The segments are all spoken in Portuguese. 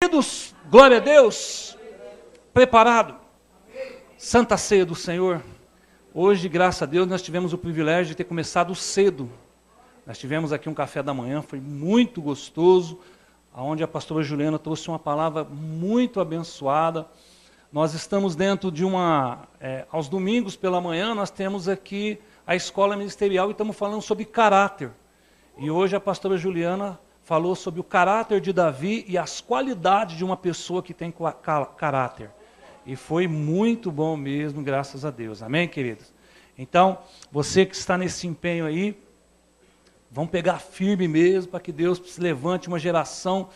Queridos, glória a Deus, preparado, Santa Ceia do Senhor. Hoje, graças a Deus, nós tivemos o privilégio de ter começado cedo. Nós tivemos aqui um café da manhã, foi muito gostoso, onde a pastora Juliana trouxe uma palavra muito abençoada. Nós estamos dentro de aos domingos pela manhã, nós temos aqui a escola ministerial e estamos falando sobre caráter. E hoje a pastora Juliana falou sobre o caráter de Davi e as qualidades de uma pessoa que tem caráter. E foi muito bom mesmo, graças a Deus. Amém, queridos? Então, você que está nesse empenho aí, vamos pegar firme mesmo para que Deus levante uma geração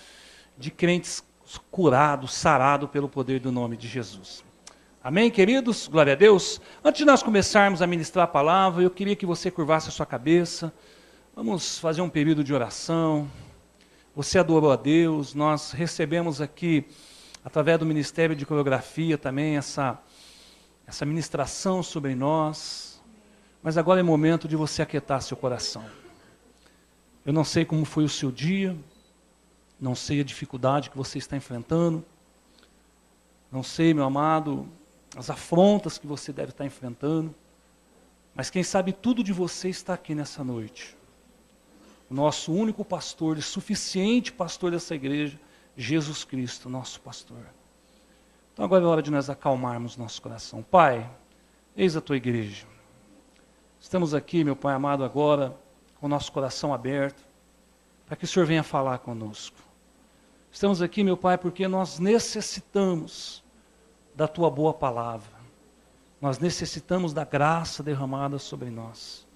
de crentes curados, sarados pelo poder do nome de Jesus. Amém, queridos? Glória a Deus. Antes de nós começarmos a ministrar a palavra, eu queria que você curvasse a sua cabeça. Vamos fazer um período de oração. Você adorou a Deus, nós recebemos aqui, através do Ministério de Coreografia também, essa ministração sobre nós. Mas agora é momento de você aquietar seu coração. Eu não sei como foi o seu dia, não sei a dificuldade que você está enfrentando, não sei, meu amado, as afrontas que você deve estar enfrentando, mas quem sabe tudo de você está aqui nessa noite. O nosso único pastor, o suficiente pastor dessa igreja, Jesus Cristo, nosso pastor. Então agora é hora de nós acalmarmos nosso coração. Pai, eis a tua igreja. Estamos aqui, meu Pai amado, agora, com o nosso coração aberto, para que o Senhor venha falar conosco. Estamos aqui, meu Pai, porque nós necessitamos da tua boa palavra. Nós necessitamos da graça derramada sobre nós.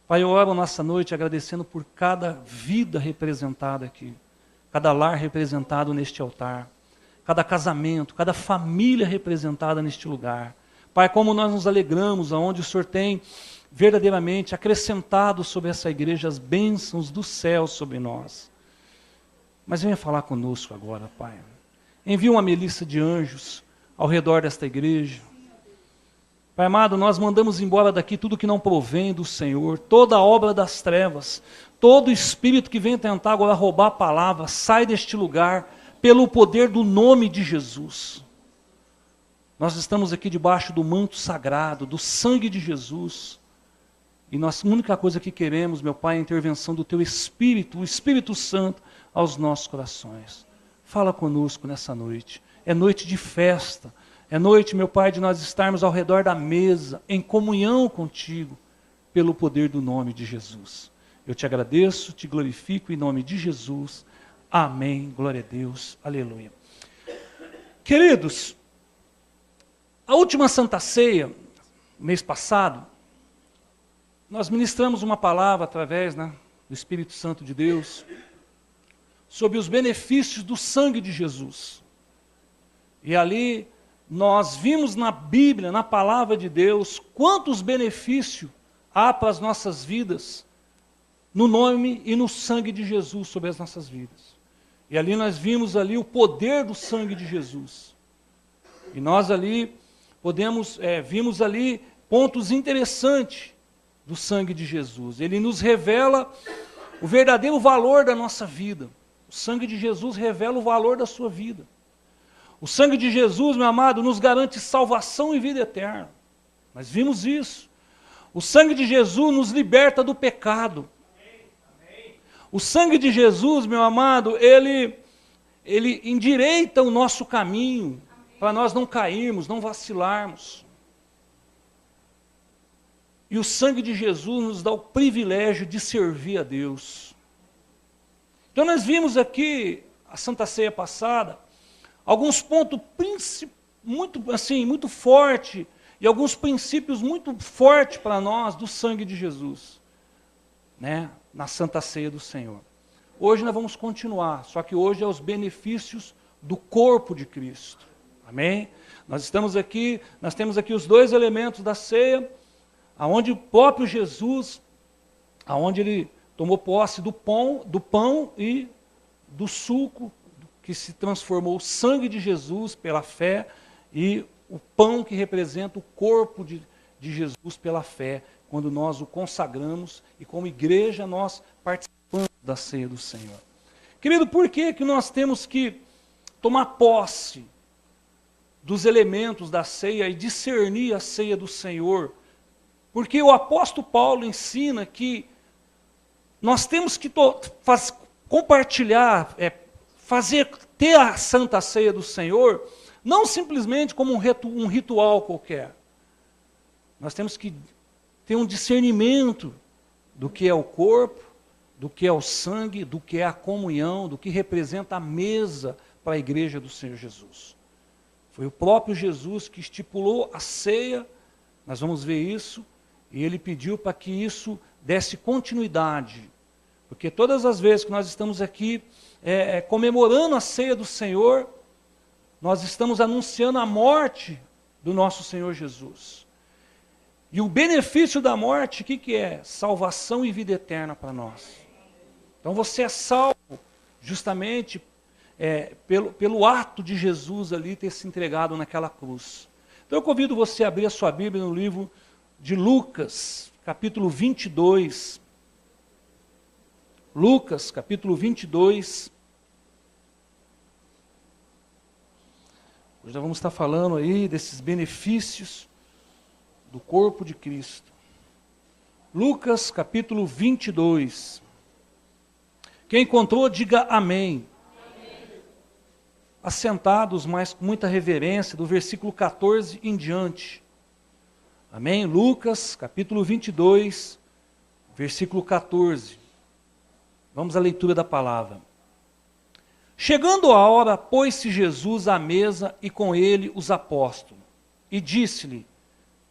Pai, eu oro nessa noite agradecendo por cada vida representada aqui, cada lar representado neste altar, cada casamento, cada família representada neste lugar. Pai, como nós nos alegramos aonde o Senhor tem verdadeiramente acrescentado sobre essa igreja as bênçãos do céu sobre nós. Mas venha falar conosco agora, Pai. Envia uma milícia de anjos ao redor desta igreja. Pai amado, nós mandamos embora daqui tudo que não provém do Senhor, toda a obra das trevas, todo espírito que vem tentar agora roubar a palavra, sai deste lugar pelo poder do nome de Jesus. Nós estamos aqui debaixo do manto sagrado, do sangue de Jesus, e a única coisa que queremos, meu Pai, é a intervenção do Teu Espírito, o Espírito Santo, aos nossos corações. Fala conosco nessa noite, é noite de festa, é noite, meu Pai, de nós estarmos ao redor da mesa, em comunhão contigo, pelo poder do nome de Jesus. Eu te agradeço, te glorifico em nome de Jesus. Amém. Glória a Deus. Aleluia. Queridos, a última Santa Ceia, mês passado, nós ministramos uma palavra através do Espírito Santo de Deus, sobre os benefícios do sangue de Jesus. E ali nós vimos na Bíblia, na palavra de Deus, quantos benefícios há para as nossas vidas, no nome e no sangue de Jesus sobre as nossas vidas. E ali nós vimos ali o poder do sangue de Jesus. E nós ali vimos ali pontos interessantes do sangue de Jesus. Ele nos revela o verdadeiro valor da nossa vida. O sangue de Jesus revela o valor da sua vida. O sangue de Jesus, meu amado, nos garante salvação e vida eterna. Nós vimos isso. O sangue de Jesus nos liberta do pecado. O sangue de Jesus, meu amado, ele endireita o nosso caminho para nós não cairmos, não vacilarmos. E o sangue de Jesus nos dá o privilégio de servir a Deus. Então nós vimos aqui, a Santa Ceia passada, alguns pontos muito fortes e alguns princípios muito fortes para nós do sangue de Jesus, na Santa Ceia do Senhor. Hoje nós vamos continuar, só que hoje é os benefícios do corpo de Cristo. Amém? Nós temos aqui os dois elementos da ceia, aonde o próprio Jesus, aonde ele tomou posse do pão e do suco, que se transformou o sangue de Jesus pela fé e o pão que representa o corpo de Jesus pela fé, quando nós o consagramos e como igreja nós participamos da ceia do Senhor. Querido, por que nós temos que tomar posse dos elementos da ceia e discernir a ceia do Senhor. Porque o apóstolo Paulo ensina que nós temos que compartilhar, ter a Santa Ceia do Senhor, não simplesmente como um ritual qualquer. Nós temos que ter um discernimento do que é o corpo, do que é o sangue, do que é a comunhão, do que representa a mesa para a igreja do Senhor Jesus. Foi o próprio Jesus que estipulou a ceia, nós vamos ver isso, e ele pediu para que isso desse continuidade. Porque todas as vezes que nós estamos aqui comemorando a ceia do Senhor, nós estamos anunciando a morte do nosso Senhor Jesus. E o benefício da morte, o que é? Salvação e vida eterna para nós. Então você é salvo justamente pelo ato de Jesus ali ter se entregado naquela cruz. Então eu convido você a abrir a sua Bíblia no livro de Lucas, capítulo 22. Lucas, capítulo 22. Hoje nós vamos estar falando aí desses benefícios do corpo de Cristo. Lucas, capítulo 22. Quem encontrou, diga amém. Assentados, mas com muita reverência, do versículo 14 em diante. Amém? Lucas, capítulo 22, versículo 14. Vamos à leitura da palavra. Chegando a hora, pôs-se Jesus à mesa e com ele os apóstolos. E disse-lhe,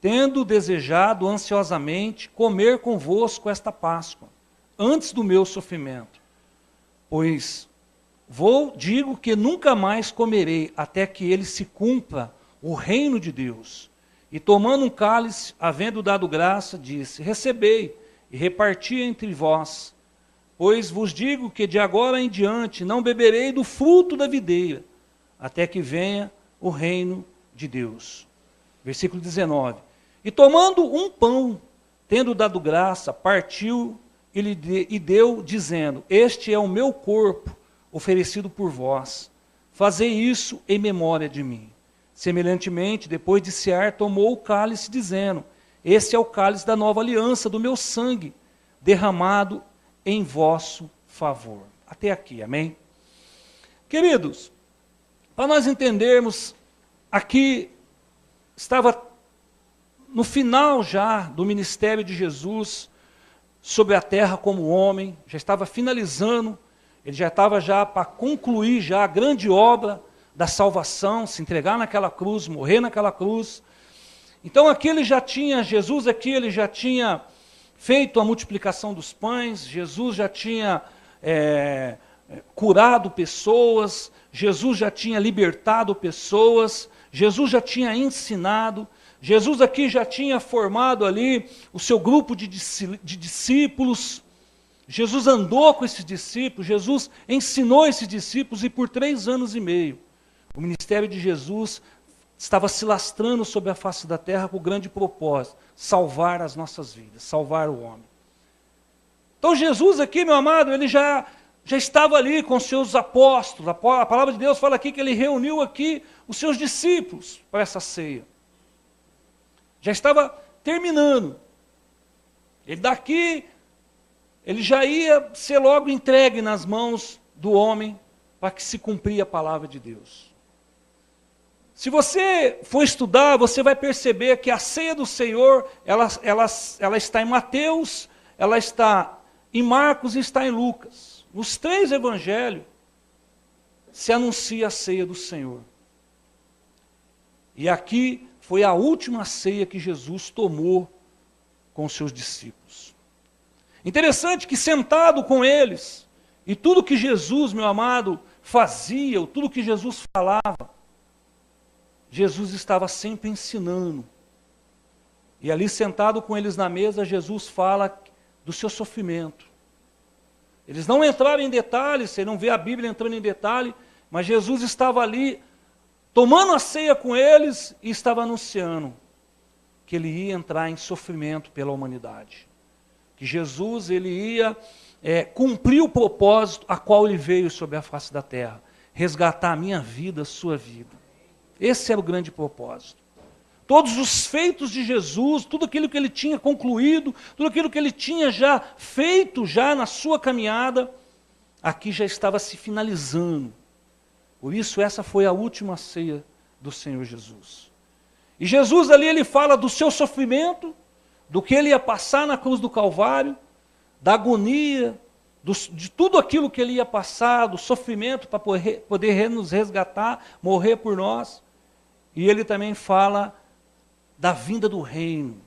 tendo desejado ansiosamente comer convosco esta Páscoa, antes do meu sofrimento. Pois digo que nunca mais comerei, até que ele se cumpra o reino de Deus. E tomando um cálice, havendo dado graça, disse, recebei e reparti entre vós. Pois vos digo que de agora em diante não beberei do fruto da videira, até que venha o reino de Deus. Versículo 19. E tomando um pão, tendo dado graça, partiu e deu, dizendo, este é o meu corpo, oferecido por vós. Fazei isso em memória de mim. Semelhantemente, depois de cear, tomou o cálice, dizendo, este é o cálice da nova aliança, do meu sangue, derramado em vosso favor. Até aqui, amém? Queridos, para nós entendermos, aqui estava no final já do ministério de Jesus, sobre a terra como homem, já estava finalizando, ele já estava já para concluir já a grande obra da salvação, se entregar naquela cruz, morrer naquela cruz. Então aqui Jesus aqui ele já tinha feito a multiplicação dos pães, Jesus já tinha curado pessoas, Jesus já tinha libertado pessoas, Jesus já tinha ensinado, Jesus aqui já tinha formado ali o seu grupo de discípulos, Jesus andou com esses discípulos, Jesus ensinou esses discípulos e por 3 anos e meio, o ministério de Jesus estava se lastrando sobre a face da terra com o grande propósito, salvar as nossas vidas, salvar o homem. Então Jesus aqui, meu amado, ele já estava ali com seus apóstolos, a palavra de Deus fala aqui que ele reuniu aqui os seus discípulos para essa ceia. Já estava terminando. Ele já ia ser logo entregue nas mãos do homem para que se cumpria a palavra de Deus. Se você for estudar, você vai perceber que a ceia do Senhor, ela está em Mateus, ela está em Marcos e está em Lucas. Nos 3 evangelhos se anuncia a ceia do Senhor. E aqui foi a última ceia que Jesus tomou com os seus discípulos. Interessante que sentado com eles, e tudo que Jesus, meu amado, fazia, tudo que Jesus falava, Jesus estava sempre ensinando. E ali sentado com eles na mesa, Jesus fala do seu sofrimento. Eles não entraram em detalhes, você não vê a Bíblia entrando em detalhe, mas Jesus estava ali, tomando a ceia com eles e estava anunciando que ele ia entrar em sofrimento pela humanidade. Que Jesus ele ia cumprir o propósito a qual ele veio sobre a face da terra. resgatar a minha vida, a sua vida. Esse era o grande propósito. Todos os feitos de Jesus, tudo aquilo que ele tinha concluído, tudo aquilo que ele tinha já feito já na sua caminhada, aqui já estava se finalizando. Por isso essa foi a última ceia do Senhor Jesus. E Jesus ali ele fala do seu sofrimento, do que ele ia passar na cruz do Calvário, da agonia, de tudo aquilo que ele ia passar, do sofrimento para poder nos resgatar, morrer por nós. E ele também fala da vinda do reino.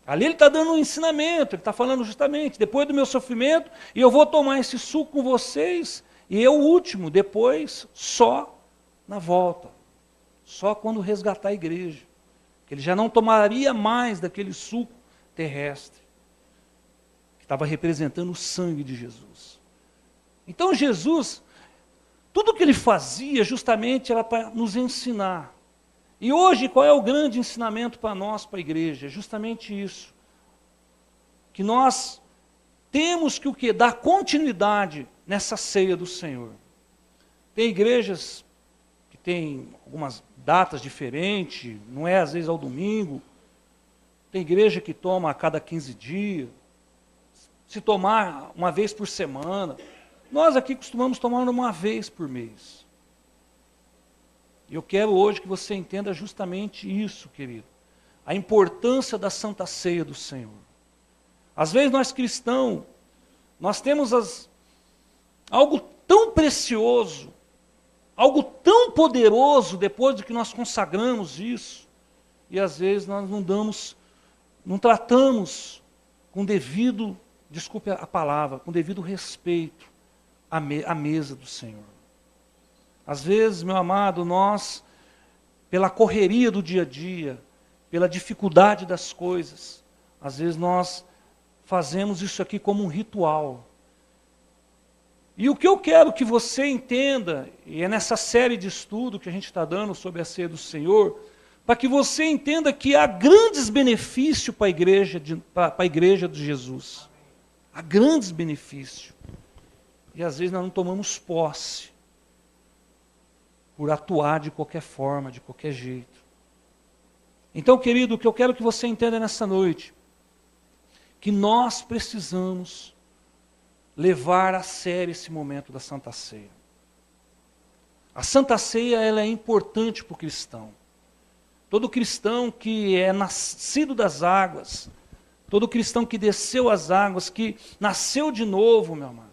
Ali ele está dando um ensinamento, ele está falando justamente, depois do meu sofrimento, e eu vou tomar esse suco com vocês, e eu o último, depois só na volta. Só quando resgatar a igreja. Que ele já não tomaria mais daquele suco terrestre. Que estava representando o sangue de Jesus. Então Jesus, tudo que ele fazia justamente era para nos ensinar. E hoje, qual é o grande ensinamento para nós, para a igreja? É justamente isso. Que nós temos que o quê? Dar continuidade nessa ceia do Senhor. Tem igrejas que têm algumas datas diferentes, não é às vezes ao domingo. Tem igreja que toma a cada 15 dias. Se tomar uma vez por semana. Nós aqui costumamos tomar uma vez por mês. E eu quero hoje que você entenda justamente isso, querido. A importância da Santa Ceia do Senhor. Às vezes nós cristãos, nós temos algo tão precioso, algo tão poderoso depois de que nós consagramos isso. E às vezes nós não tratamos com devido, desculpe a palavra, com devido respeito à mesa do Senhor. Às vezes, meu amado, nós, pela correria do dia a dia, pela dificuldade das coisas, às vezes nós fazemos isso aqui como um ritual. E o que eu quero que você entenda, e é nessa série de estudo que a gente está dando sobre a ceia do Senhor, para que você entenda que há grandes benefícios para a igreja de Jesus. Há grandes benefícios. E às vezes nós não tomamos posse. Por atuar de qualquer forma, de qualquer jeito. Então, querido, o que eu quero que você entenda nessa noite, que nós precisamos levar a sério esse momento da Santa Ceia. A Santa Ceia, ela é importante para o cristão. Todo cristão que é nascido das águas, todo cristão que desceu as águas, que nasceu de novo, meu amado,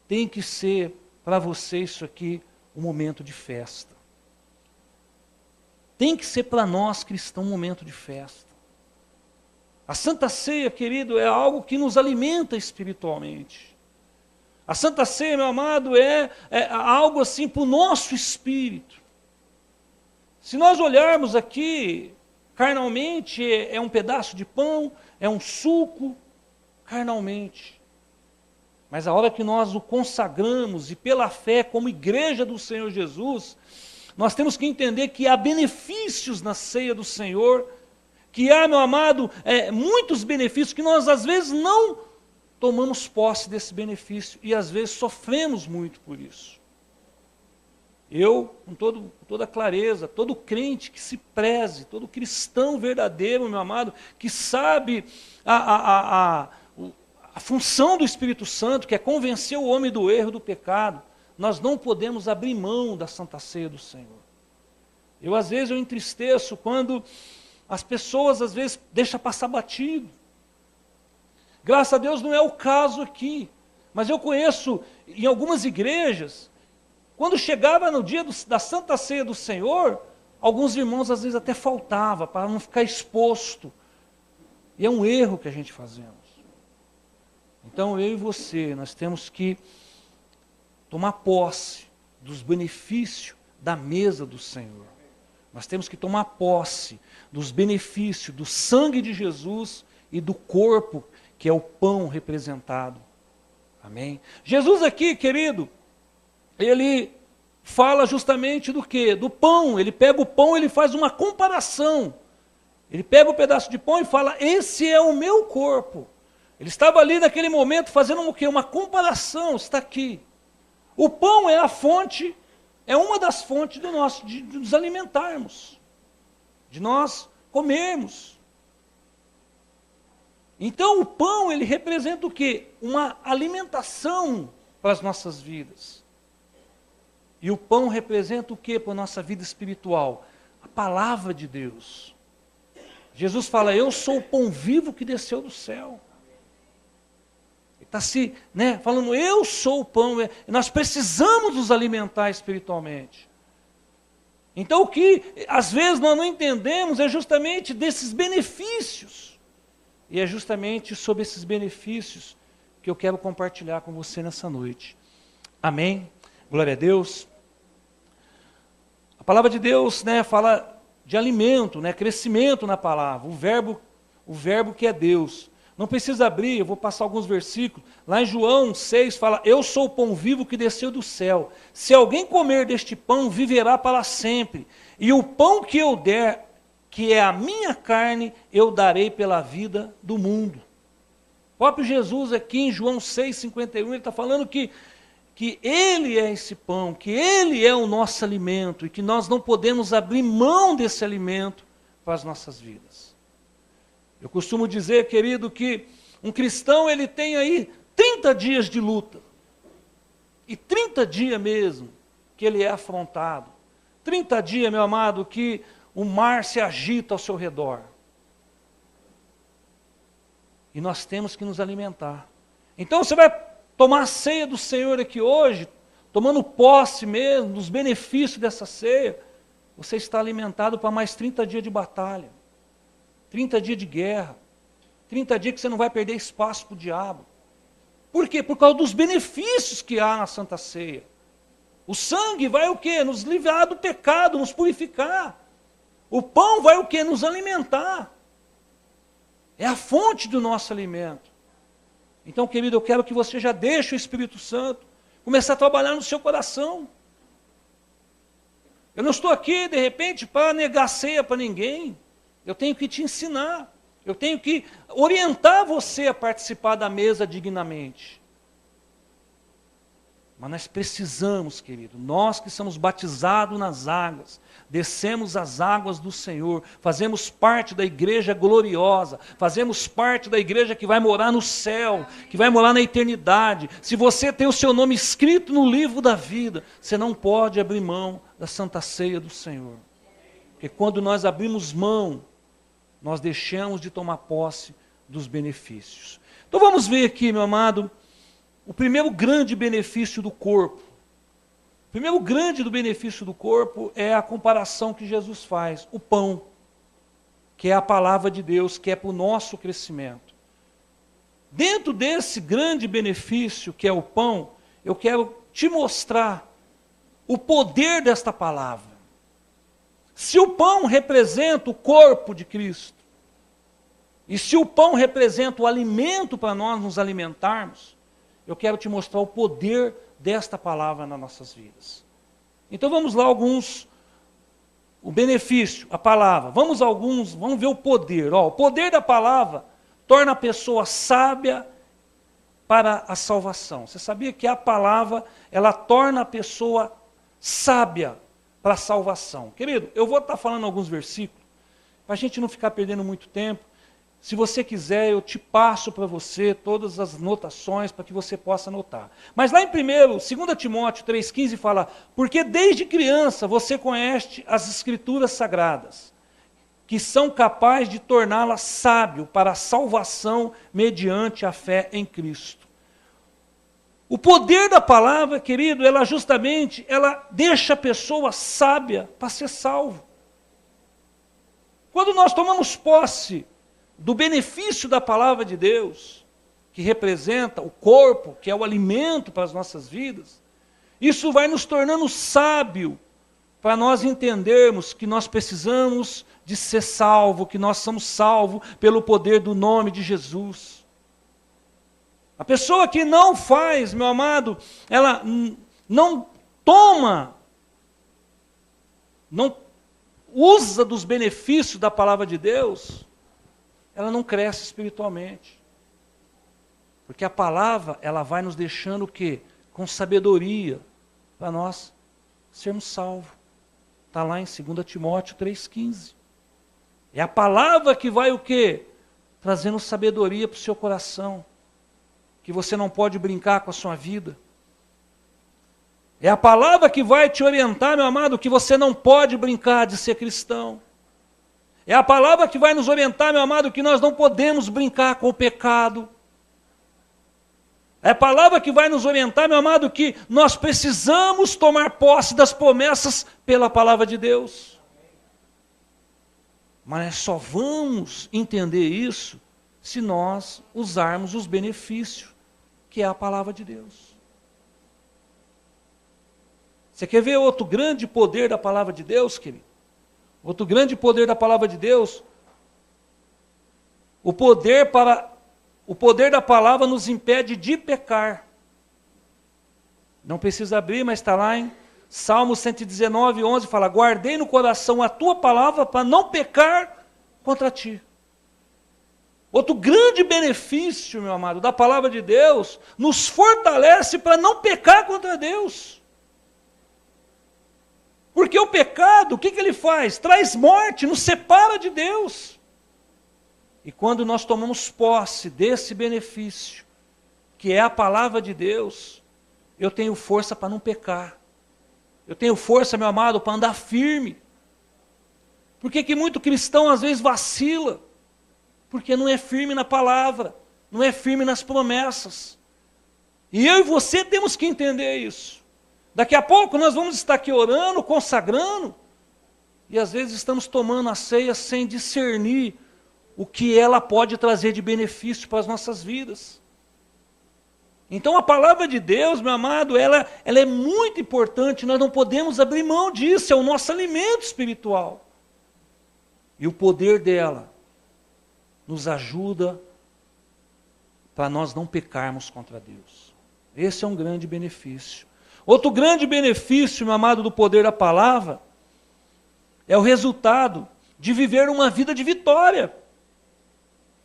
tem que ser para você isso aqui um momento de festa. Tem que ser para nós cristãos um momento de festa. A Santa Ceia, querido, é algo que nos alimenta espiritualmente. A Santa Ceia, meu amado, é algo assim para o nosso espírito. Se nós olharmos aqui, carnalmente, é um pedaço de pão, é um suco, carnalmente. Mas a hora que nós o consagramos e pela fé como igreja do Senhor Jesus, nós temos que entender que há benefícios na ceia do Senhor, que há, meu amado, muitos benefícios que nós às vezes não tomamos posse desse benefício e às vezes sofremos muito por isso. Eu, com toda clareza, todo crente que se preze, todo cristão verdadeiro, meu amado, que sabe a função do Espírito Santo, que é convencer o homem do erro, do pecado, nós não podemos abrir mão da Santa Ceia do Senhor. Às vezes, eu entristeço quando as pessoas, às vezes, deixam passar batido. Graças a Deus não é o caso aqui, mas eu conheço em algumas igrejas, quando chegava no dia da Santa Ceia do Senhor, alguns irmãos, às vezes, até faltavam, para não ficar exposto. E é um erro que a gente fazemos. Então, eu e você, nós temos que tomar posse dos benefícios da mesa do Senhor. Nós temos que tomar posse dos benefícios do sangue de Jesus e do corpo, que é o pão representado. Amém? Jesus aqui, querido, ele fala justamente do quê? Do pão. Ele pega o pão, ele faz uma comparação. Ele pega um pedaço de pão e fala, esse é o meu corpo. Ele estava ali naquele momento fazendo o quê? Uma comparação, está aqui. O pão é a fonte, é uma das fontes de nos alimentarmos, de nós comermos. Então o pão, ele representa o quê? Uma alimentação para as nossas vidas. E o pão representa o quê para a nossa vida espiritual? A palavra de Deus. Jesus fala, eu sou o pão vivo que desceu do céu. Ele está falando, eu sou o pão. Nós precisamos nos alimentar espiritualmente. Então o que às vezes nós não entendemos é justamente desses benefícios. E é justamente sobre esses benefícios que eu quero compartilhar com você nessa noite. Amém? Glória a Deus. A palavra de Deus, fala de alimento, crescimento na palavra. O verbo que é Deus. Não precisa abrir, eu vou passar alguns versículos. Lá em João 6 fala, eu sou o pão vivo que desceu do céu. Se alguém comer deste pão, viverá para sempre. E o pão que eu der, que é a minha carne, eu darei pela vida do mundo. O próprio Jesus aqui em João 6,51, ele está falando que Ele é esse pão, que Ele é o nosso alimento, e que nós não podemos abrir mão desse alimento para as nossas vidas. Eu costumo dizer, querido, que um cristão ele tem aí 30 dias de luta. E 30 dias mesmo que ele é afrontado. 30 dias, meu amado, que o mar se agita ao seu redor. E nós temos que nos alimentar. Então você vai tomar a ceia do Senhor aqui hoje, tomando posse mesmo dos benefícios dessa ceia. Você está alimentado para mais 30 dias de batalha. 30 dias de guerra, 30 dias que você não vai perder espaço para o diabo. Por quê? Por causa dos benefícios que há na Santa Ceia. O sangue vai o quê? Nos livrar do pecado, nos purificar. O pão vai o quê? Nos alimentar. É a fonte do nosso alimento. Então, querido, eu quero que você já deixe o Espírito Santo começar a trabalhar no seu coração. Eu não estou aqui, de repente, para negar ceia para ninguém. Eu tenho que te ensinar, eu tenho que orientar você a participar da mesa dignamente. Mas nós precisamos, querido, nós que somos batizados nas águas, descemos as águas do Senhor, fazemos parte da igreja gloriosa, fazemos parte da igreja que vai morar no céu, que vai morar na eternidade. Se você tem o seu nome escrito no livro da vida, você não pode abrir mão da Santa Ceia do Senhor. Porque quando nós abrimos mão, nós deixamos de tomar posse dos benefícios. Então vamos ver aqui, meu amado, o primeiro grande benefício do corpo. O primeiro grande do benefício do corpo é a comparação que Jesus faz. O pão, que é a palavra de Deus, que é para o nosso crescimento. Dentro desse grande benefício que é o pão, eu quero te mostrar o poder desta palavra. Se o pão representa o corpo de Cristo, e se o pão representa o alimento para nós nos alimentarmos, eu quero te mostrar o poder desta palavra nas nossas vidas. Então vamos lá o benefício, a palavra. Vamos ver o poder. O poder da palavra torna a pessoa sábia para a salvação. Você sabia que a palavra, ela torna a pessoa sábia para a salvação. Querido, eu vou estar falando alguns versículos, para a gente não ficar perdendo muito tempo. Se você quiser, eu te passo para você todas as notações para que você possa anotar. Mas lá em 2 Timóteo 3,15 fala, porque desde criança você conhece as Escrituras Sagradas, que são capazes de torná-la sábio para a salvação mediante a fé em Cristo. O poder da palavra, querido, ela deixa a pessoa sábia para ser salvo. Quando nós tomamos posse do benefício da palavra de Deus, que representa o corpo, que é o alimento para as nossas vidas, isso vai nos tornando sábio para nós entendermos que nós precisamos de ser salvo, que nós somos salvos pelo poder do nome de Jesus. A pessoa que não faz, meu amado, ela não usa dos benefícios da palavra de Deus, ela não cresce espiritualmente. Porque a palavra, ela vai nos deixando o quê? com sabedoria, para nós sermos salvos. Está lá em 2 Timóteo 3,15. É a palavra que vai o quê? Trazendo sabedoria para o seu coração. Que você não pode brincar com a sua vida. É a palavra que vai te orientar, meu amado, que você não pode brincar de ser cristão. É a palavra que vai nos orientar, meu amado, que nós não podemos brincar com o pecado. É a palavra que vai nos orientar, meu amado, que nós precisamos tomar posse das promessas pela palavra de Deus. Mas só vamos entender isso se nós usarmos os benefícios, que é a palavra de Deus. Você quer ver outro grande poder da palavra de Deus, querido? Outro grande poder da palavra de Deus? O poder da palavra nos impede de pecar. Não precisa abrir, mas está lá em Salmo 119, 11, fala: guardei no coração a tua palavra para não pecar contra ti. Outro grande benefício, meu amado, da palavra de Deus, nos fortalece para não pecar contra Deus. Porque o pecado, o que ele faz? Traz morte, nos separa de Deus. E quando nós tomamos posse desse benefício, que é a palavra de Deus, eu tenho força para não pecar. Eu tenho força, meu amado, para andar firme. Por que muito cristão às vezes vacila? Porque não é firme na palavra, não é firme nas promessas. E eu e você temos que entender isso. Daqui a pouco nós vamos estar aqui orando, consagrando, e às vezes estamos tomando a ceia sem discernir o que ela pode trazer de benefício para as nossas vidas. Então a palavra de Deus, meu amado, ela é muito importante, nós não podemos abrir mão disso, é o nosso alimento espiritual. E o poder dela nos ajuda para nós não pecarmos contra Deus. Esse é um grande benefício. Outro grande benefício, meu amado, do poder da palavra, é o resultado de viver uma vida de vitória.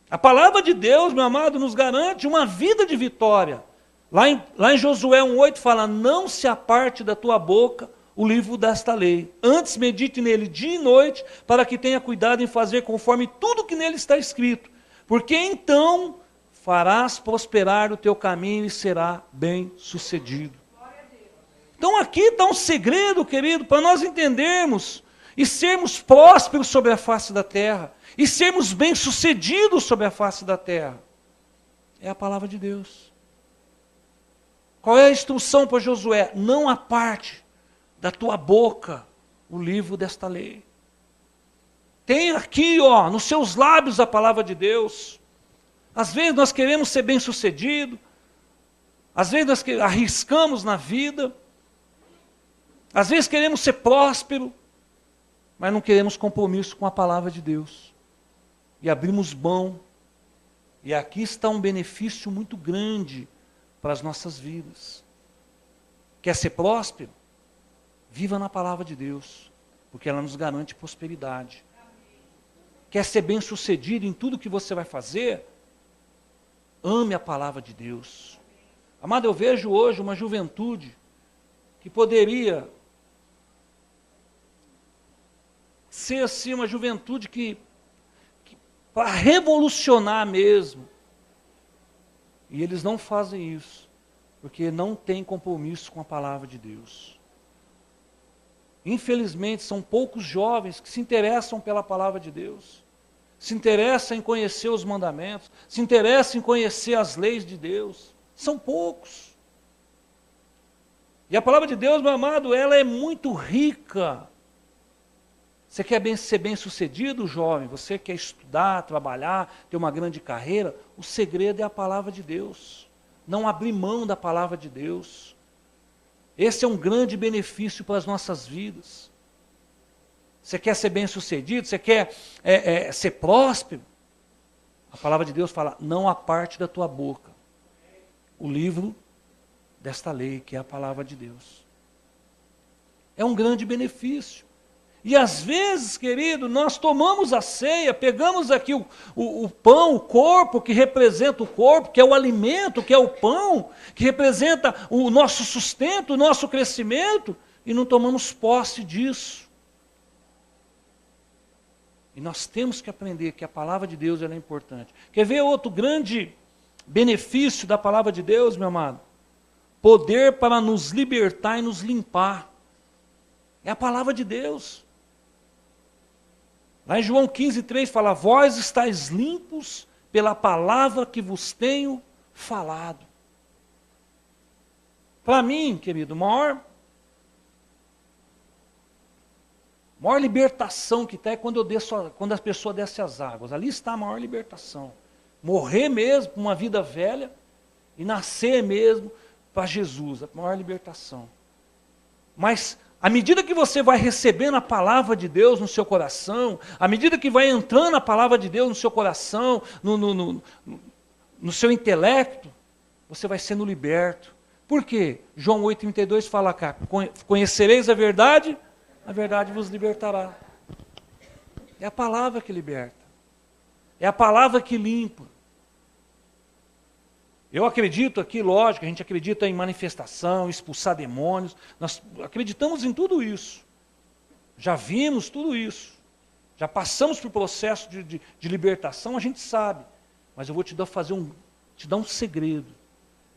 A palavra de Deus, meu amado, nos garante uma vida de vitória. Lá em Josué 1,8 fala: não se aparte da tua boca o livro desta lei. Antes medite nele dia e noite, para que tenha cuidado em fazer conforme tudo que nele está escrito. Porque então farás prosperar o teu caminho e será bem sucedido. Então aqui está um segredo, querido, para nós entendermos e sermos prósperos sobre a face da terra, e sermos bem-sucedidos sobre a face da terra. É a palavra de Deus. Qual é a instrução para Josué? Não aparte da tua boca o livro desta lei. Tem aqui, nos seus lábios a palavra de Deus. Às vezes nós queremos ser bem-sucedido, às vezes nós arriscamos na vida, às vezes queremos ser próspero, mas não queremos compromisso com a palavra de Deus. E abrimos mão. E aqui está um benefício muito grande para as nossas vidas. Quer ser próspero? Viva na palavra de Deus, porque ela nos garante prosperidade. Quer ser bem-sucedido em tudo que você vai fazer? Ame a palavra de Deus. Amado, eu vejo hoje uma juventude que poderia ser assim uma juventude que para revolucionar mesmo. E eles não fazem isso, porque não têm compromisso com a palavra de Deus. Infelizmente, são poucos jovens que se interessam pela palavra de Deus, se interessam em conhecer os mandamentos, se interessam em conhecer as leis de Deus. São poucos. E a palavra de Deus, meu amado, ela é muito rica. Você quer ser bem-sucedido, jovem? Você quer estudar, trabalhar, ter uma grande carreira? O segredo é a palavra de Deus. Não abrir mão da palavra de Deus. Esse é um grande benefício para as nossas vidas. Você quer ser bem-sucedido? Você quer ser próspero? A palavra de Deus fala: não aparte da tua boca o livro desta lei, que é a palavra de Deus. É um grande benefício. E às vezes, querido, nós tomamos a ceia, pegamos aqui o pão, o corpo, que representa o corpo, que é o alimento, que é o pão, que representa o nosso sustento, o nosso crescimento, e não tomamos posse disso. E nós temos que aprender que a palavra de Deus ela é importante. Quer ver outro grande benefício da palavra de Deus, meu amado? Poder para nos libertar e nos limpar. É a palavra de Deus. Lá em João 15,3 fala, vós estáis limpos pela palavra que vos tenho falado. Para mim, querido, maior libertação que tem é quando a pessoa desce as águas. Ali está a maior libertação. Morrer mesmo para uma vida velha e nascer mesmo para Jesus, a maior libertação. Mas à medida que você vai recebendo a palavra de Deus no seu coração, à medida que vai entrando a palavra de Deus no seu coração, no seu intelecto, você vai sendo liberto. Por quê? João 8,32 fala cá, conhecereis a verdade vos libertará. É a palavra que liberta. É a palavra que limpa. Eu acredito aqui, lógico, a gente acredita em manifestação, expulsar demônios, nós acreditamos em tudo isso. Já vimos tudo isso. Já passamos por processo de libertação, a gente sabe. Mas eu vou te dar um segredo.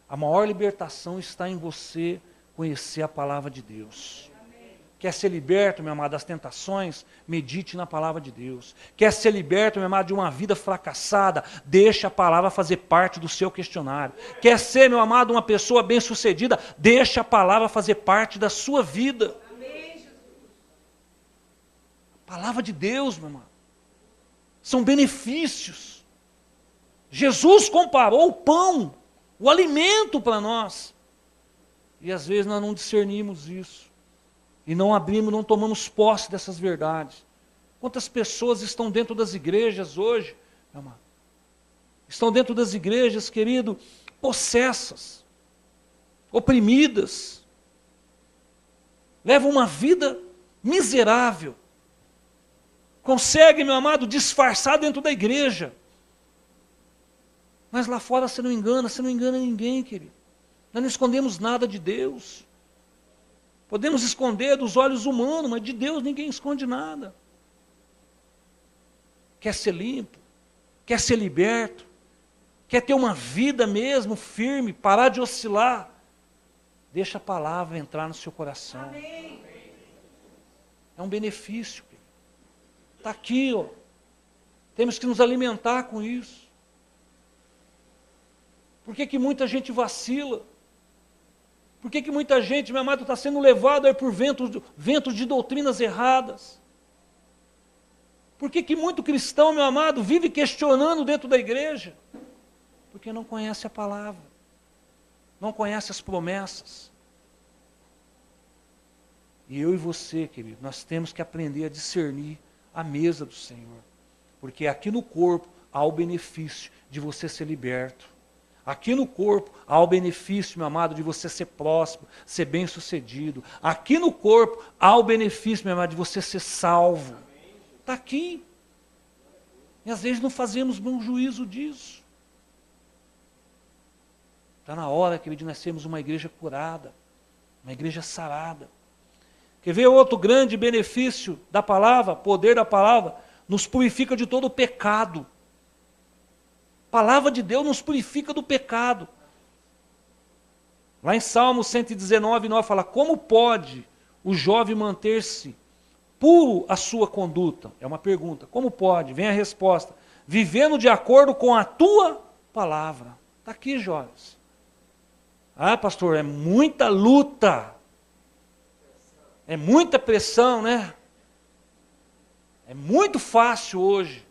A maior libertação está em você conhecer a palavra de Deus. Quer ser liberto, meu amado, das tentações? Medite na palavra de Deus. Quer ser liberto, meu amado, de uma vida fracassada? Deixa a palavra fazer parte do seu questionário. Quer ser, meu amado, uma pessoa bem-sucedida? Deixa a palavra fazer parte da sua vida. A palavra de Deus, meu amado, são benefícios. Jesus comparou o pão, o alimento para nós. E às vezes nós não discernimos isso. E não abrimos, não tomamos posse dessas verdades. Quantas pessoas estão dentro das igrejas hoje, meu amado? Estão dentro das igrejas, querido, possessas, oprimidas. Levam uma vida miserável. Conseguem, meu amado, disfarçar dentro da igreja. Mas lá fora você não engana ninguém, querido. Nós não escondemos nada de Deus. Podemos esconder dos olhos humanos, mas de Deus ninguém esconde nada. Quer ser limpo? Quer ser liberto? Quer ter uma vida mesmo firme, parar de oscilar? Deixa a palavra entrar no seu coração. Amém. É um benefício. Está aqui, ó. Temos que nos alimentar com isso. Por que muita gente vacila? Por que muita gente, meu amado, está sendo levado aí por ventos de doutrinas erradas? Por que muito cristão, meu amado, vive questionando dentro da igreja? Porque não conhece a palavra, não conhece as promessas. E eu e você, querido, nós temos que aprender a discernir a mesa do Senhor. Porque aqui no corpo há o benefício de você ser liberto. Aqui no corpo há o benefício, meu amado, de você ser próspero, ser bem-sucedido. Aqui no corpo há o benefício, meu amado, de você ser salvo. Está aqui. E às vezes não fazemos bom juízo disso. Está na hora, querido, de nós sermos uma igreja curada, uma igreja sarada. Quer ver outro grande benefício da palavra, poder da palavra? Nos purifica de todo o pecado. A palavra de Deus nos purifica do pecado. Lá em Salmo 119, 9 fala, como pode o jovem manter-se puro a sua conduta? É uma pergunta. Como pode? Vem a resposta. Vivendo de acordo com a tua palavra. Está aqui, jovens. Ah, pastor, é muita luta. É muita pressão, né? É muito fácil hoje.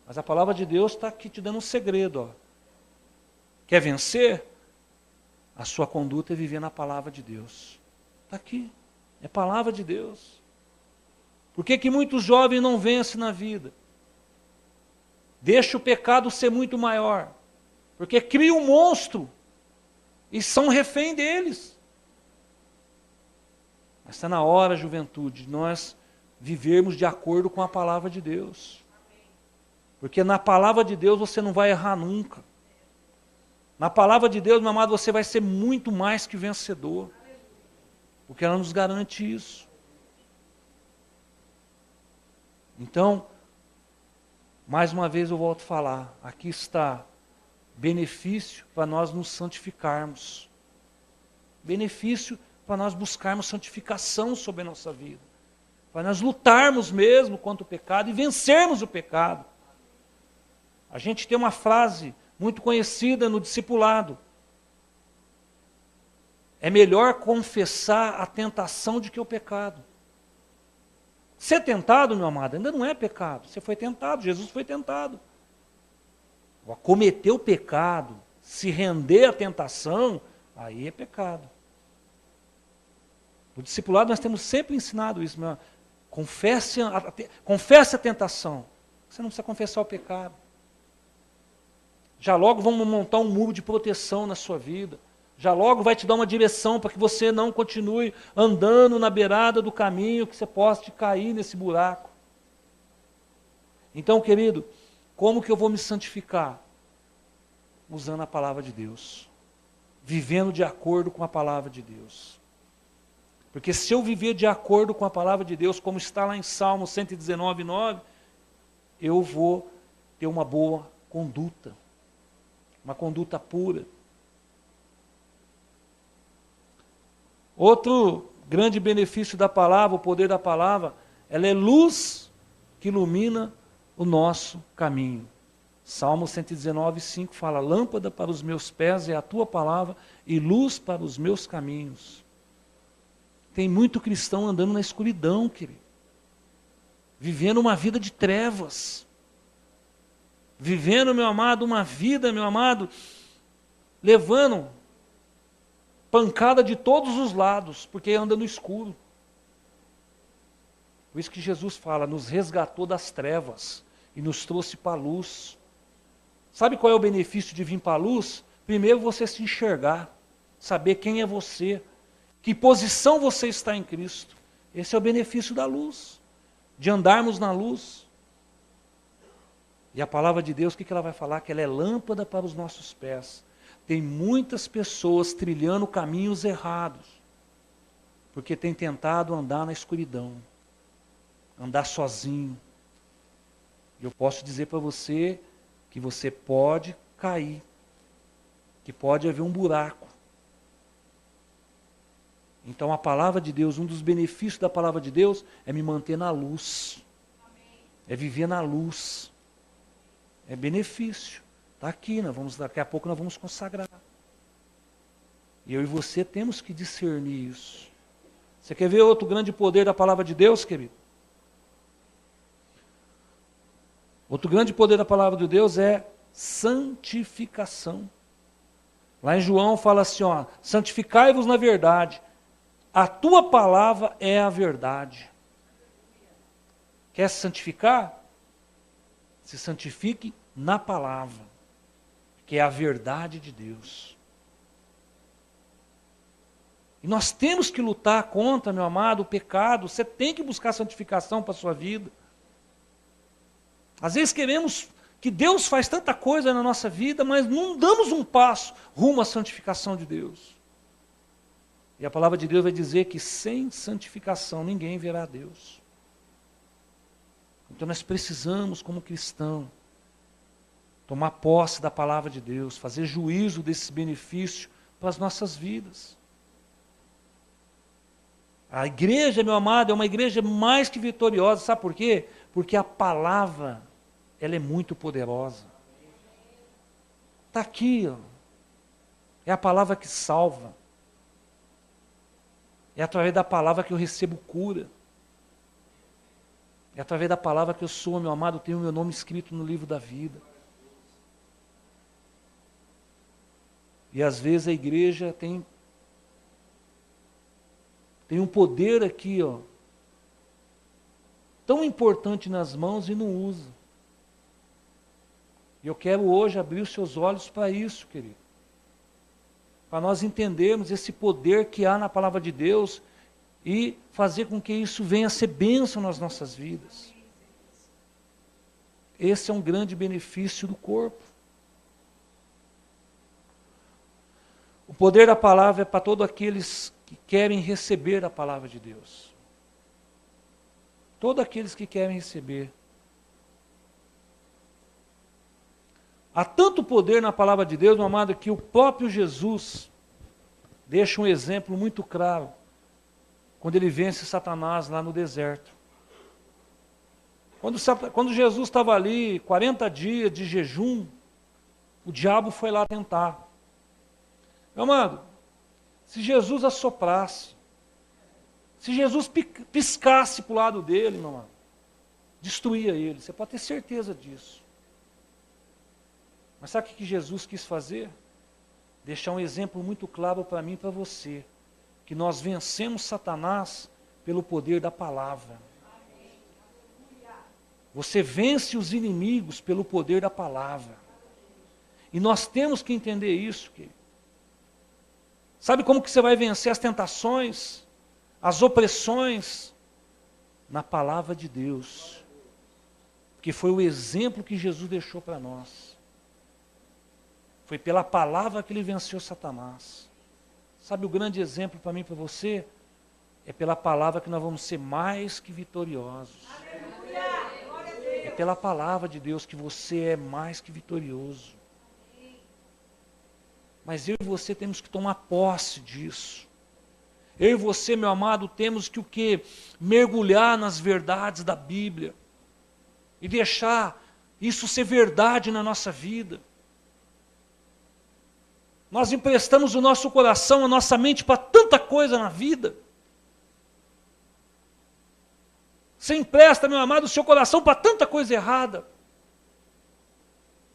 Mas a palavra de Deus está aqui te dando um segredo. Ó. Quer vencer? A sua conduta é viver na palavra de Deus. Está aqui. É palavra de Deus. Por que muitos jovens não vencem na vida? Deixa o pecado ser muito maior. Porque cria um monstro. E são refém deles. Mas está na hora, juventude, de nós vivermos de acordo com a palavra de Deus. Porque na palavra de Deus você não vai errar nunca. Na palavra de Deus, meu amado, você vai ser muito mais que vencedor. Porque ela nos garante isso. Então, mais uma vez eu volto a falar, aqui está benefício para nós nos santificarmos. Benefício para nós buscarmos santificação sobre a nossa vida. Para nós lutarmos mesmo contra o pecado e vencermos o pecado. A gente tem uma frase muito conhecida no discipulado. É melhor confessar a tentação do que o pecado. Ser tentado, meu amado, ainda não é pecado. Você foi tentado, Jesus foi tentado. Cometer o pecado, se render à tentação, aí é pecado. No discipulado nós temos sempre ensinado isso. Meu, confesse a tentação. Você não precisa confessar o pecado. Já logo vamos montar um muro de proteção na sua vida. Já logo vai te dar uma direção para que você não continue andando na beirada do caminho, que você possa cair nesse buraco. Então, querido, como que eu vou me santificar? Usando a palavra de Deus. Vivendo de acordo com a palavra de Deus. Porque se eu viver de acordo com a palavra de Deus, como está lá em Salmo 119:9, eu vou ter uma boa conduta. Uma conduta pura. Outro grande benefício da palavra, o poder da palavra, ela é luz que ilumina o nosso caminho. Salmo 119:5 fala, lâmpada para os meus pés é a tua palavra e luz para os meus caminhos. Tem muito cristão andando na escuridão, querido. Vivendo uma vida de trevas. Vivendo, meu amado, uma vida, meu amado, levando pancada de todos os lados, porque anda no escuro. Por isso que Jesus fala, nos resgatou das trevas e nos trouxe para a luz. Sabe qual é o benefício de vir para a luz? Primeiro você se enxergar, saber quem é você, que posição você está em Cristo. Esse é o benefício da luz, de andarmos na luz. E a palavra de Deus, o que ela vai falar? Que ela é lâmpada para os nossos pés. Tem muitas pessoas trilhando caminhos errados, porque tem tentado andar na escuridão, andar sozinho. E eu posso dizer para você que você pode cair, que pode haver um buraco. Então a palavra de Deus, um dos benefícios da palavra de Deus é me manter na luz, é viver na luz. É benefício. Está aqui, daqui a pouco nós vamos consagrar. E eu e você temos que discernir isso. Você quer ver outro grande poder da palavra de Deus, querido? Outro grande poder da palavra de Deus é santificação. Lá em João fala assim, ó, santificai-vos na verdade. A tua palavra é a verdade. Quer se santificar? Se santifique na palavra, que é a verdade de Deus. E nós temos que lutar contra, meu amado, o pecado. Você tem que buscar santificação para a sua vida. Às vezes queremos que Deus faz tanta coisa na nossa vida, mas não damos um passo rumo à santificação de Deus. E a palavra de Deus vai dizer que sem santificação ninguém verá Deus. Então nós precisamos, como cristão, tomar posse da palavra de Deus, fazer juízo desse benefício para as nossas vidas. A igreja, meu amado, é uma igreja mais que vitoriosa, sabe por quê? Porque a palavra, ela é muito poderosa. Está aqui, ó. É a palavra que salva. É através da palavra que eu recebo cura. É através da palavra que eu sou, meu amado, tenho o meu nome escrito no livro da vida. E às vezes a igreja tem um poder aqui, ó, tão importante nas mãos e não usa. E eu quero hoje abrir os seus olhos para isso, querido. Para nós entendermos esse poder que há na palavra de Deus, e fazer com que isso venha a ser bênção nas nossas vidas. Esse é um grande benefício do corpo. O poder da palavra é para todos aqueles que querem receber a palavra de Deus. Todos aqueles que querem receber. Há tanto poder na palavra de Deus, meu amado, que o próprio Jesus deixa um exemplo muito claro quando ele vence Satanás lá no deserto. Quando Jesus estava ali, 40 dias de jejum, o diabo foi lá tentar. Meu amado, se Jesus assoprasse, se Jesus piscasse para o lado dele, meu amado, destruía ele, você pode ter certeza disso. Mas sabe o que Jesus quis fazer? Deixar um exemplo muito claro para mim e para você, que nós vencemos Satanás pelo poder da palavra. Você vence os inimigos pelo poder da palavra. E nós temos que entender isso, querido. Sabe como que você vai vencer as tentações, as opressões? Na palavra de Deus. Porque foi o exemplo que Jesus deixou para nós. Foi pela palavra que ele venceu Satanás. Sabe o grande exemplo para mim e para você? É pela palavra que nós vamos ser mais que vitoriosos. É pela palavra de Deus que você é mais que vitorioso. Mas eu e você temos que tomar posse disso. Eu e você, meu amado, temos que o quê? Mergulhar nas verdades da Bíblia. E deixar isso ser verdade na nossa vida. Nós emprestamos o nosso coração, a nossa mente para tanta coisa na vida. Você empresta, meu amado, o seu coração para tanta coisa errada.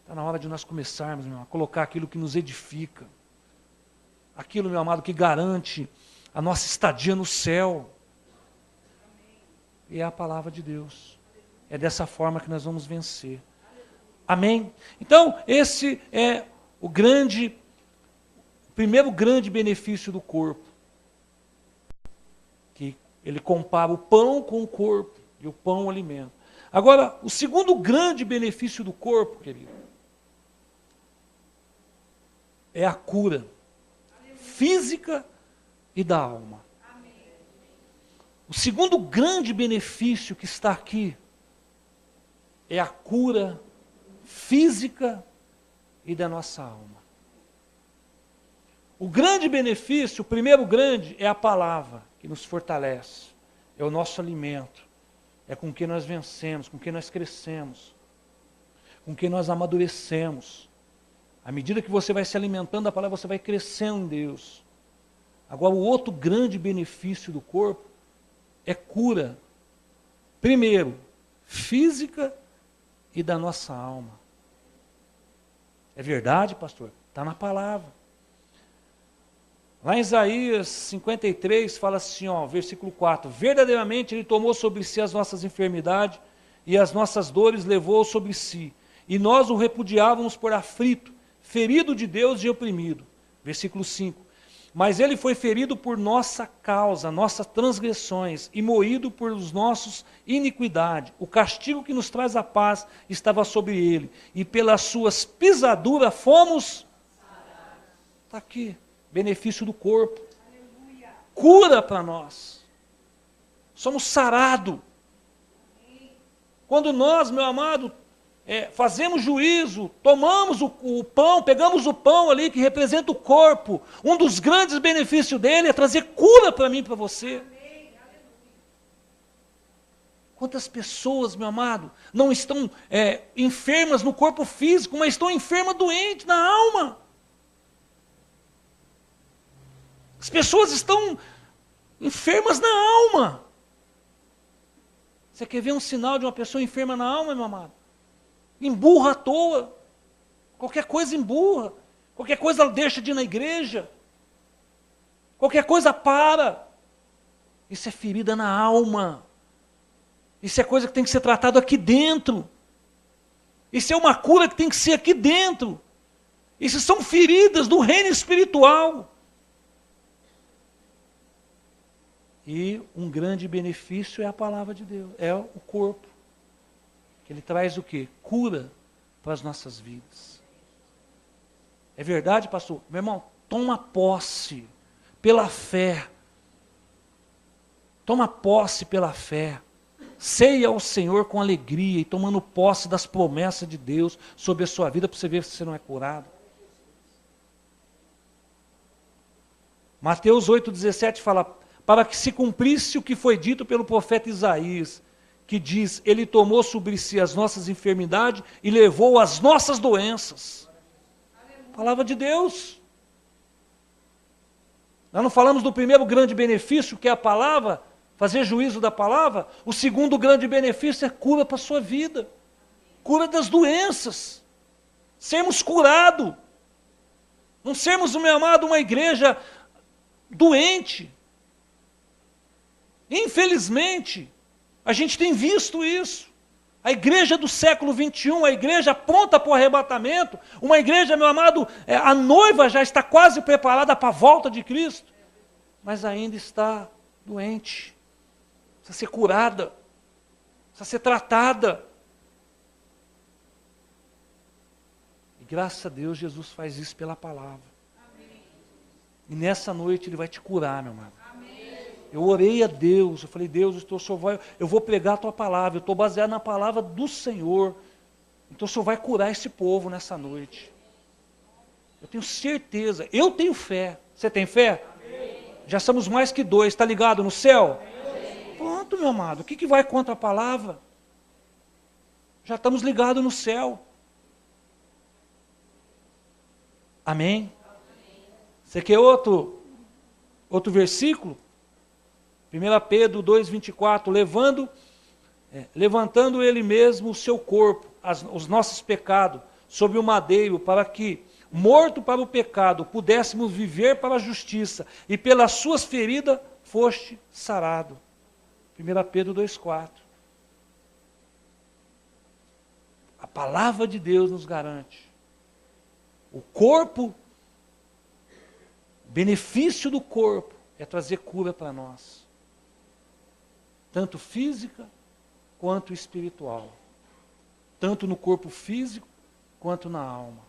Está na hora de nós começarmos, meu amado, a colocar aquilo que nos edifica. Aquilo, meu amado, que garante a nossa estadia no céu. E é a palavra de Deus. É dessa forma que nós vamos vencer. Amém? Então, esse é o primeiro grande benefício do corpo. Que ele compara o pão com o corpo, e o pão o alimento. Agora, o segundo grande benefício do corpo, querido, é a cura física e da alma. O segundo grande benefício que está aqui é a cura física e da nossa alma. O grande benefício, o primeiro grande, é a palavra que nos fortalece. É o nosso alimento. É com que nós vencemos, com que nós crescemos, com que nós amadurecemos. À medida que você vai se alimentando da palavra, você vai crescendo em Deus. Agora, o outro grande benefício do corpo é cura. Primeiro, física e da nossa alma. É verdade, pastor? Está na palavra. Lá em Isaías 53 fala assim, ó, versículo 4. Verdadeiramente ele tomou sobre si as nossas enfermidades e as nossas dores levou sobre si. E nós o repudiávamos por aflito, ferido de Deus e oprimido. Versículo 5. Mas ele foi ferido por nossa causa, nossas transgressões, e moído por os nossos iniquidades. O castigo que nos traz a paz estava sobre ele, e pelas suas pisaduras fomos... Está aqui, benefício do corpo. Cura para nós. Somos sarados. Quando nós, meu amado, fazemos juízo, tomamos o pão, pegamos o pão ali que representa o corpo, um dos grandes benefícios dele é trazer cura para mim e para você. Quantas pessoas, meu amado, não estão enfermas no corpo físico, mas estão enfermas doentes na alma. As pessoas estão enfermas na alma. Você quer ver um sinal de uma pessoa enferma na alma, meu amado? Emburra à toa. Qualquer coisa emburra. Qualquer coisa ela deixa de ir na igreja. Qualquer coisa para. Isso é ferida na alma. Isso é coisa que tem que ser tratado aqui dentro. Isso é uma cura que tem que ser aqui dentro. Isso são feridas do reino espiritual. E um grande benefício é a palavra de Deus, é o corpo. Que ele traz o quê? Cura para as nossas vidas. É verdade, pastor? Meu irmão, toma posse pela fé. Toma posse pela fé. Ceia ao Senhor com alegria e tomando posse das promessas de Deus sobre a sua vida, para você ver se você não é curado. Mateus 8,17 fala, para que se cumprisse o que foi dito pelo profeta Isaías, que diz, ele tomou sobre si as nossas enfermidades e levou as nossas doenças. Palavra de Deus. Nós não falamos do primeiro grande benefício, que é a palavra, fazer juízo da palavra. O segundo grande benefício é cura para a sua vida. Cura das doenças. Sermos curados. Não sermos, meu amado, uma igreja doente. Infelizmente, a gente tem visto isso. A igreja do século 21, a igreja pronta para o arrebatamento, uma igreja, meu amado, a noiva já está quase preparada para a volta de Cristo, mas ainda está doente. Precisa ser curada, precisa ser tratada. E graças a Deus, Jesus faz isso pela palavra. Amém. E nessa noite Ele vai te curar, meu amado. Amém. Eu orei a Deus, eu falei, Deus, eu vou pregar a tua palavra, eu estou baseado na palavra do Senhor. Então o Senhor vai curar esse povo nessa noite. Eu tenho certeza, eu tenho fé. Você tem fé? Amém. Já somos mais que 2, está ligado no céu? Amém. Pronto, meu amado, o que vai contra a palavra? Já estamos ligados no céu. Amém? Você quer outro versículo? 1 Pedro 2,24, levantando ele mesmo o seu corpo, os nossos pecados, sobre o madeiro, para que, morto para o pecado, pudéssemos viver para a justiça, e pelas suas feridas foste sarado. 1 Pedro 2,4. A palavra de Deus nos garante. O corpo, o benefício do corpo, é trazer cura para nós. Tanto física, quanto espiritual. Tanto no corpo físico, quanto na alma.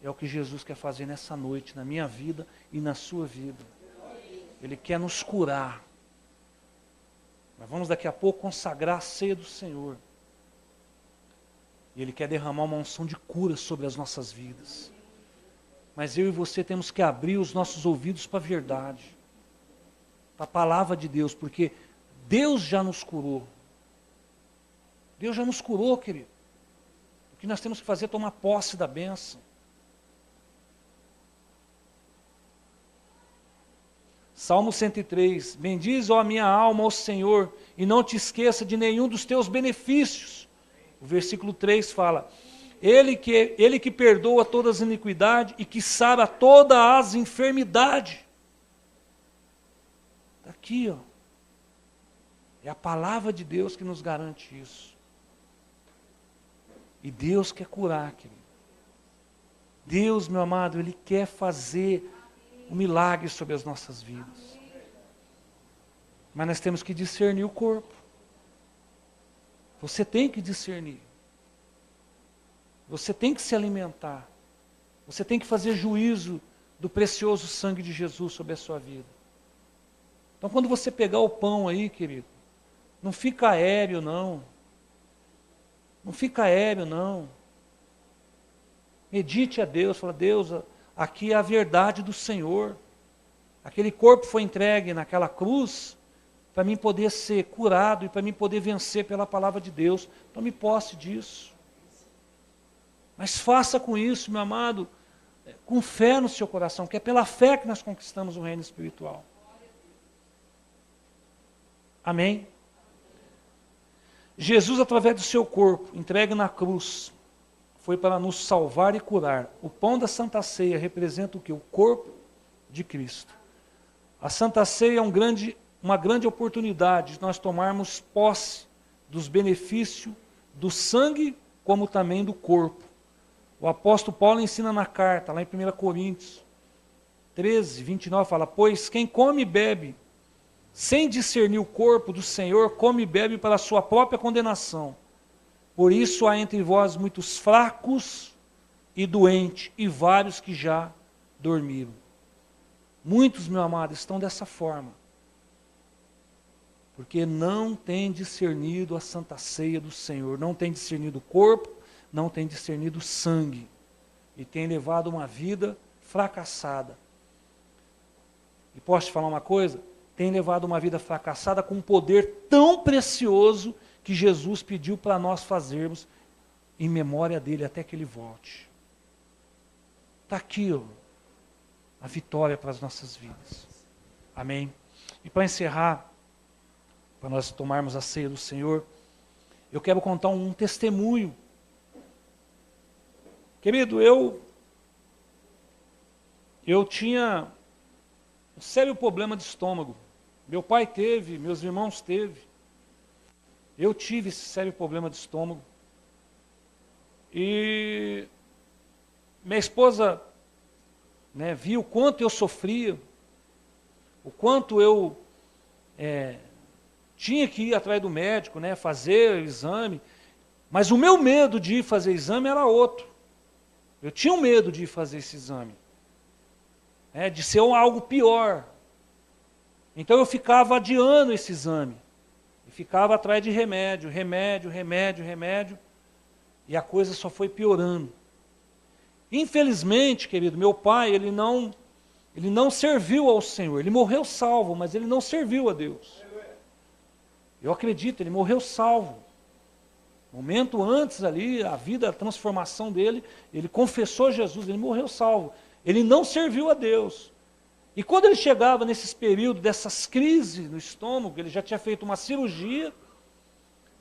É o que Jesus quer fazer nessa noite, na minha vida e na sua vida. Ele quer nos curar. Nós vamos daqui a pouco consagrar a ceia do Senhor. E Ele quer derramar uma unção de cura sobre as nossas vidas. Mas eu e você temos que abrir os nossos ouvidos para a verdade. Para a palavra de Deus, porque Deus já nos curou. Deus já nos curou, querido. O que nós temos que fazer é tomar posse da bênção. Salmo 103. Bendize, ó minha alma, ao Senhor, e não te esqueça de nenhum dos teus benefícios. O versículo 3 fala, Ele que perdoa todas as iniquidades e que sara todas as enfermidades. Está aqui, ó. É a palavra de Deus que nos garante isso. E Deus quer curar, querido. Deus, meu amado, Ele quer fazer um milagre sobre as nossas vidas. Mas nós temos que discernir o corpo. Você tem que discernir. Você tem que se alimentar. Você tem que fazer juízo do precioso sangue de Jesus sobre a sua vida. Então quando você pegar o pão aí, querido, não fica aéreo, não. Não fica aéreo, não. Medite a Deus, fala, Deus, aqui é a verdade do Senhor. Aquele corpo foi entregue naquela cruz para mim poder ser curado e para mim poder vencer pela palavra de Deus. Tome posse disso. Mas faça com isso, meu amado, com fé no seu coração, que é pela fé que nós conquistamos o reino espiritual. Amém? Jesus, através do seu corpo, entregue na cruz, foi para nos salvar e curar. O pão da Santa Ceia representa o quê? O corpo de Cristo. A Santa Ceia é uma grande oportunidade de nós tomarmos posse dos benefícios do sangue, como também do corpo. O apóstolo Paulo ensina na carta, lá em 1 Coríntios 13, 29, fala, pois quem come e bebe sem discernir o corpo do Senhor, come e bebe para a sua própria condenação. Por isso há entre vós muitos fracos e doentes, e vários que já dormiram. Muitos, meu amado, estão dessa forma, porque não têm discernido a santa ceia do Senhor, não têm discernido o corpo, não têm discernido o sangue, e têm levado uma vida fracassada. E posso te falar uma coisa? Tem levado uma vida fracassada com um poder tão precioso que Jesus pediu para nós fazermos em memória dele até que ele volte. Está aqui, ó, a vitória para as nossas vidas. Amém? E para encerrar, para nós tomarmos a ceia do Senhor, eu quero contar um testemunho. Querido, eu tinha um sério problema de estômago. Meu pai teve, meus irmãos teve. Eu tive esse sério problema de estômago. E minha esposa, né, viu o quanto eu sofria, o quanto eu tinha que ir atrás do médico, né, fazer o exame. Mas o meu medo de ir fazer exame era outro. Eu tinha um medo de ir fazer esse exame. De ser algo pior. Então eu ficava adiando esse exame. E ficava atrás de remédio. E a coisa só foi piorando. Infelizmente, querido, meu pai, ele não serviu ao Senhor. Ele morreu salvo, mas ele não serviu a Deus. Eu acredito, ele morreu salvo. Momento antes ali, a vida, a transformação dele, ele confessou Jesus, ele morreu salvo. Ele não serviu a Deus. E quando ele chegava nesses períodos dessas crises no estômago, ele já tinha feito uma cirurgia,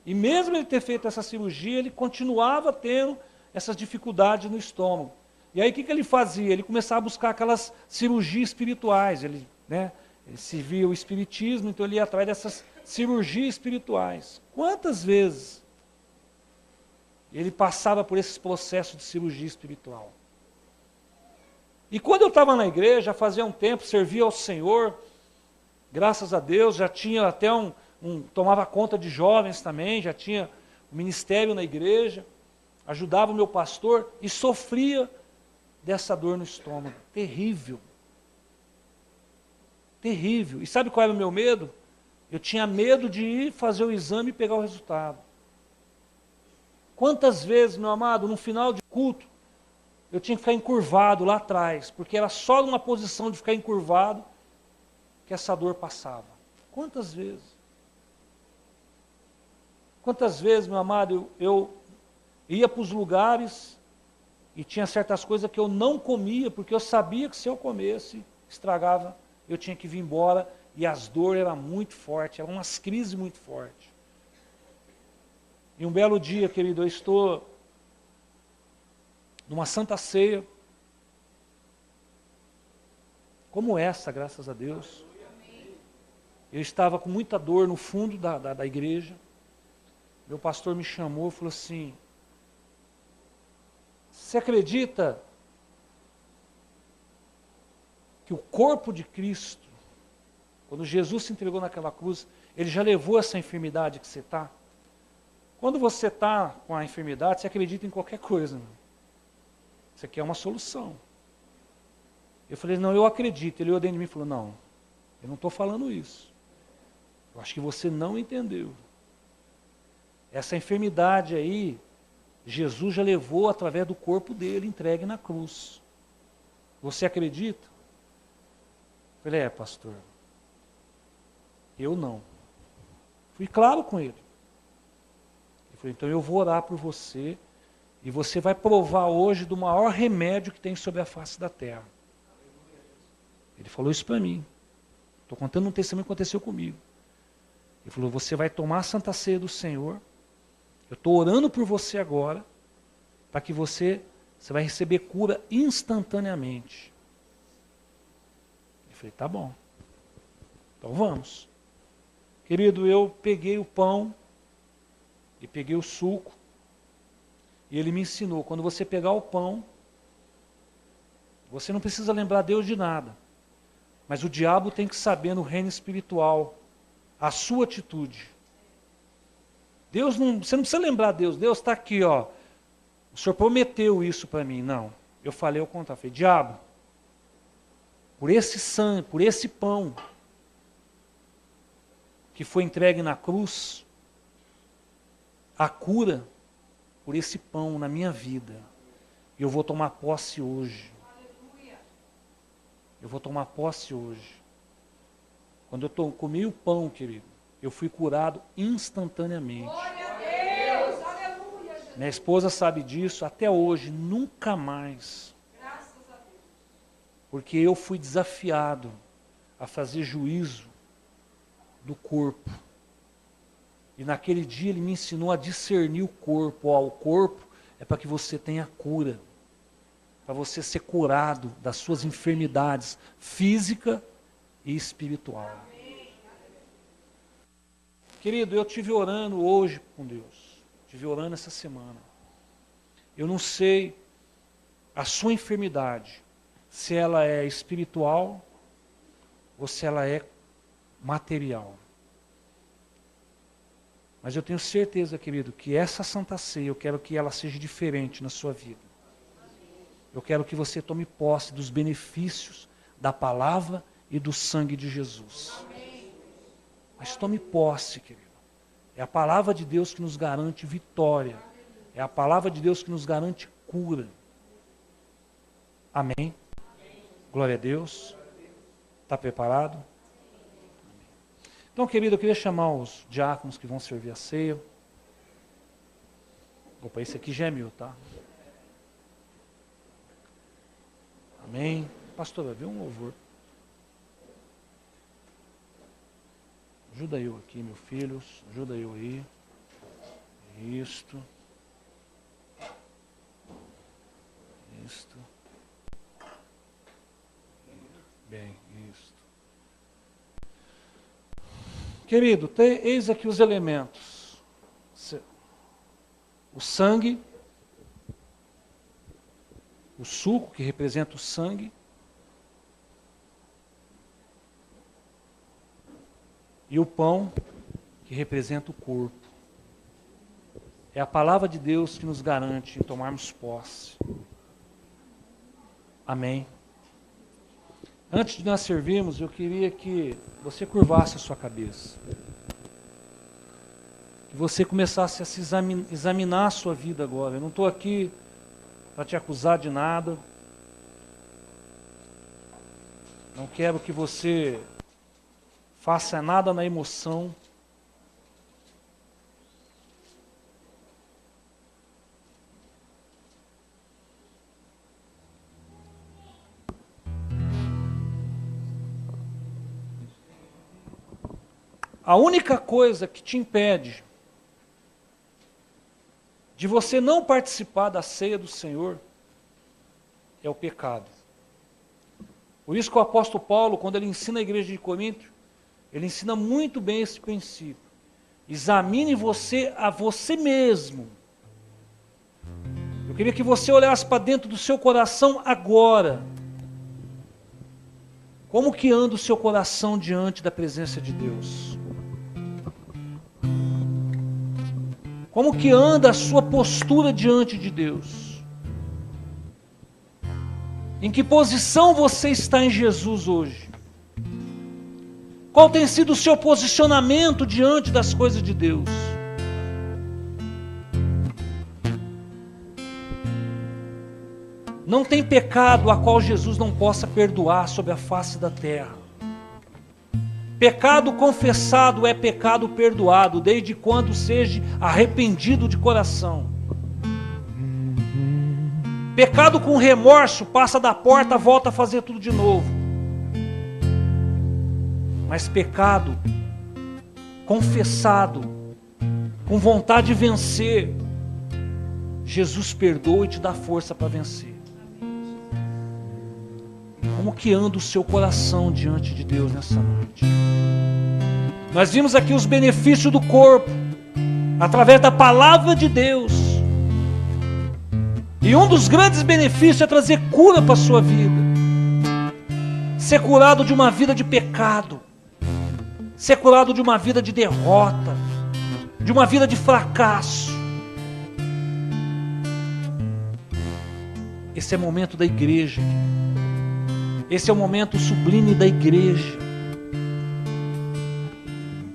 e mesmo ele ter feito essa cirurgia, ele continuava tendo essas dificuldades no estômago. E aí o que ele fazia? Ele começava a buscar aquelas cirurgias espirituais. Ele servia o espiritismo, então ele ia atrás dessas cirurgias espirituais. Quantas vezes ele passava por esses processos de cirurgia espiritual? E quando eu estava na igreja, fazia um tempo, servia ao Senhor, graças a Deus, já tinha até tomava conta de jovens também, já tinha um ministério na igreja, ajudava o meu pastor e sofria dessa dor no estômago. Terrível. Terrível. E sabe qual era o meu medo? Eu tinha medo de ir fazer o exame e pegar o resultado. Quantas vezes, meu amado, no final de culto, eu tinha que ficar encurvado lá atrás, porque era só numa posição de ficar encurvado que essa dor passava. Quantas vezes? Quantas vezes, meu amado, eu ia para os lugares e tinha certas coisas que eu não comia, porque eu sabia que se eu comesse, estragava, eu tinha que vir embora, e as dores eram muito fortes, eram umas crises muito fortes. E um belo dia, querido, eu estou numa santa ceia, como essa, graças a Deus. Eu estava com muita dor no fundo da igreja. Meu pastor me chamou e falou assim: você acredita que o corpo de Cristo, quando Jesus se entregou naquela cruz, ele já levou essa enfermidade que você está? Quando você está com a enfermidade, você acredita em qualquer coisa, meu. Você quer uma solução. Eu falei, não, eu acredito. Ele olhou dentro de mim e falou, não, eu não estou falando isso. Eu acho que você não entendeu. Essa enfermidade aí, Jesus já levou através do corpo dele, entregue na cruz. Você acredita? Eu falei, pastor, eu não. Fui claro com ele. Ele falou, então eu vou orar por você, e você vai provar hoje do maior remédio que tem sobre a face da terra. Ele falou isso para mim. Estou contando um testemunho que aconteceu comigo. Ele falou, você vai tomar a Santa Ceia do Senhor. Eu estou orando por você agora, para que você vai receber cura instantaneamente. Eu falei, tá bom. Então vamos. Querido, eu peguei o pão e peguei o suco. E ele me ensinou, quando você pegar o pão, você não precisa lembrar Deus de nada. Mas o diabo tem que saber no reino espiritual a sua atitude. Deus não, você não precisa lembrar Deus está aqui, ó. O Senhor prometeu isso para mim. Não, eu falei ao contrário, falei, diabo, por esse sangue, por esse pão que foi entregue na cruz, a cura por esse pão na minha vida, e eu vou tomar posse hoje. Eu vou tomar posse hoje. Quando eu comi o pão, querido, eu fui curado instantaneamente. Glória a Deus, aleluia, Jesus. Minha esposa sabe disso, até hoje, nunca mais. Graças a Deus. Porque eu fui desafiado a fazer juízo do corpo. E naquele dia ele me ensinou a discernir o corpo. Ó, o corpo é para que você tenha cura. Para você ser curado das suas enfermidades física e espiritual. Querido, eu estive orando hoje com Deus. Estive orando essa semana. Eu não sei a sua enfermidade, se ela é espiritual ou se ela é material. Mas eu tenho certeza, querido, que essa Santa Ceia, eu quero que ela seja diferente na sua vida. Eu quero que você tome posse dos benefícios da palavra e do sangue de Jesus. Mas tome posse, querido. É a palavra de Deus que nos garante vitória. É a palavra de Deus que nos garante cura. Amém? Glória a Deus. Está preparado? Então, querido, eu queria chamar os diáconos que vão servir a ceia. Opa, esse aqui já é meu, tá? Amém. Pastor, vai ver um louvor. Ajuda eu aqui, meus filhos. Ajuda eu aí. Isto. Isto. Bem, isto. Querido, eis aqui os elementos. O sangue. O suco, que representa o sangue. E o pão, que representa o corpo. É a palavra de Deus que nos garante em tomarmos posse. Amém. Antes de nós servirmos, eu queria que você curvasse a sua cabeça. Que você começasse a se examinar a sua vida agora. Eu não estou aqui para te acusar de nada. Não quero que você faça nada na emoção. A única coisa que te impede de você não participar da ceia do Senhor é o pecado. Por isso que o apóstolo Paulo, quando ele ensina a igreja de Corinto, ele ensina muito bem esse princípio. Examine você a você mesmo. Eu queria que você olhasse para dentro do seu coração agora. Como que anda o seu coração diante da presença de Deus? Como que anda a sua postura diante de Deus? Em que posição você está em Jesus hoje? Qual tem sido o seu posicionamento diante das coisas de Deus? Não tem pecado a qual Jesus não possa perdoar sobre a face da terra. Pecado confessado é pecado perdoado, desde quando seja arrependido de coração. Pecado com remorso, passa da porta, volta a fazer tudo de novo. Mas pecado confessado, com vontade de vencer, Jesus perdoa e te dá força para vencer. Como que anda o seu coração diante de Deus nessa noite? Nós vimos aqui os benefícios do corpo, através da palavra de Deus. E um dos grandes benefícios é trazer cura para a sua vida. Ser curado de uma vida de pecado. ser curado de uma vida de derrota, de uma vida de fracasso. Esse é o momento da igreja. Esse é o momento sublime da igreja.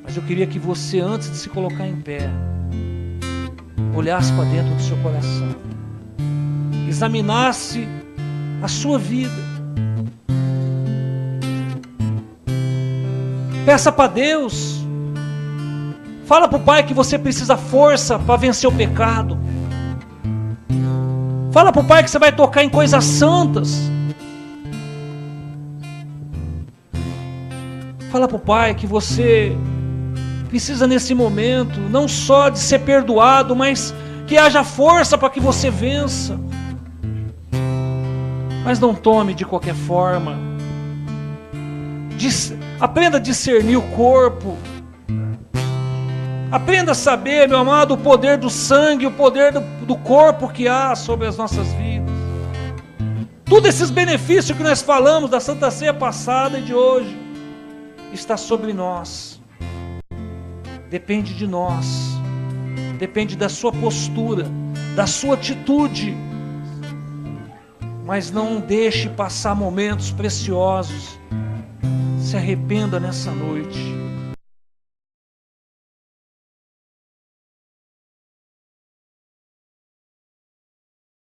Mas eu queria que você, antes de se colocar em pé, olhasse para dentro do seu coração, examinasse a sua vida. Peça para Deus. Fala para o Pai que você precisa força para vencer o pecado. Fala para o Pai que você vai tocar em coisas santas. Fala para o Pai que você precisa nesse momento não só de ser perdoado, mas que haja força para que você vença. Mas não tome de qualquer forma. Aprenda a discernir o corpo. Aprenda a saber, meu amado, o poder do sangue, o poder do corpo que há sobre as nossas vidas. Todos esses benefícios que nós falamos da Santa Ceia passada e de hoje, está sobre nós. Depende de nós. Depende da sua postura, da sua atitude. Mas não deixe passar momentos preciosos. Se arrependa nessa noite.